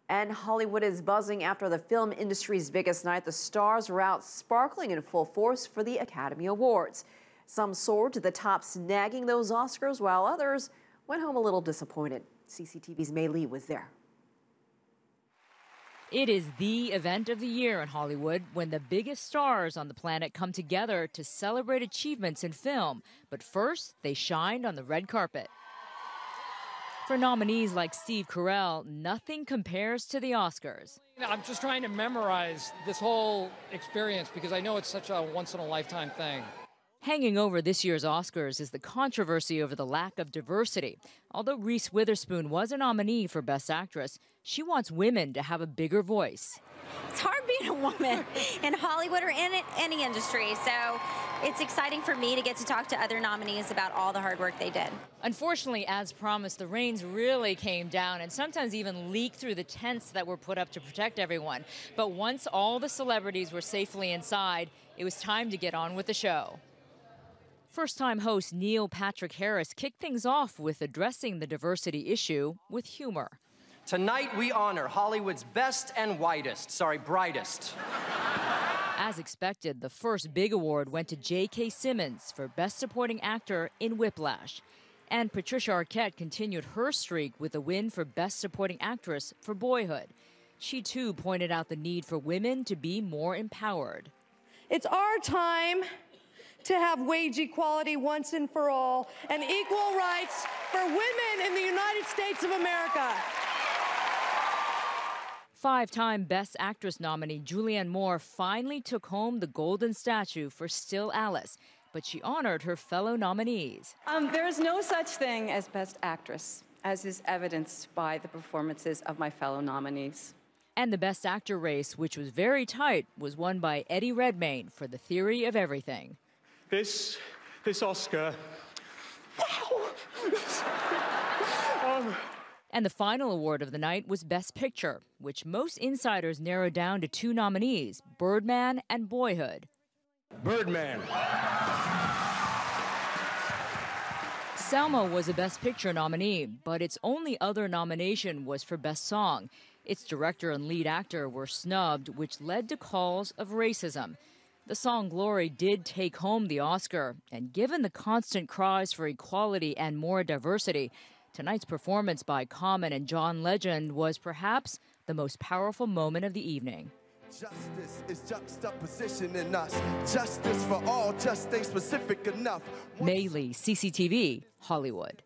And Hollywood is buzzing after the film industry's biggest night. The stars are out sparkling in full force for the Academy Awards. Some soared to the top, snagging those Oscars, while others went home a little disappointed. CCTV's Mei Lee was there. It is the event of the year in Hollywood when the biggest stars on the planet come together to celebrate achievements in film. But first, they shined on the red carpet. For nominees like Steve Carell, nothing compares to the Oscars. I'm just trying to memorize this whole experience because I know it's such a once-in-a-lifetime thing. Hanging over this year's Oscars is the controversy over the lack of diversity. Although Reese Witherspoon was a nominee for Best Actress, she wants women to have a bigger voice. It's hard being a woman in Hollywood or in any industry, so it's exciting for me to get to talk to other nominees about all the hard work they did. Unfortunately, as promised, the rains really came down and sometimes even leaked through the tents that were put up to protect everyone. But once all the celebrities were safely inside, it was time to get on with the show. First-time host Neil Patrick Harris kicked things off with addressing the diversity issue with humor. Tonight we honor Hollywood's best and brightest. As expected, the first big award went to J.K. Simmons for Best Supporting Actor in Whiplash. And Patricia Arquette continued her streak with a win for Best Supporting Actress for Boyhood. She, too, pointed out the need for women to be more empowered. It's our time to have wage equality once and for all and equal rights for women in the United States of America. Five-time Best Actress nominee Julianne Moore finally took home the golden statue for Still Alice, but she honored her fellow nominees. There is no such thing as Best Actress, as is evidenced by the performances of my fellow nominees. And the Best Actor race, which was very tight, was won by Eddie Redmayne for The Theory of Everything. This Oscar, wow! And the final award of the night was Best Picture, which most insiders narrowed down to two nominees, Birdman and Boyhood. Birdman. Selma was a Best Picture nominee, but its only other nomination was for Best Song. Its director and lead actor were snubbed, which led to calls of racism. The song Glory did take home the Oscar, and given the constant cries for equality and more diversity, tonight's performance by Common and John Legend was perhaps the most powerful moment of the evening. Justice is juxtaposition in us. Justice for all, just ain't specific enough. Mei Lee, CCTV, Hollywood.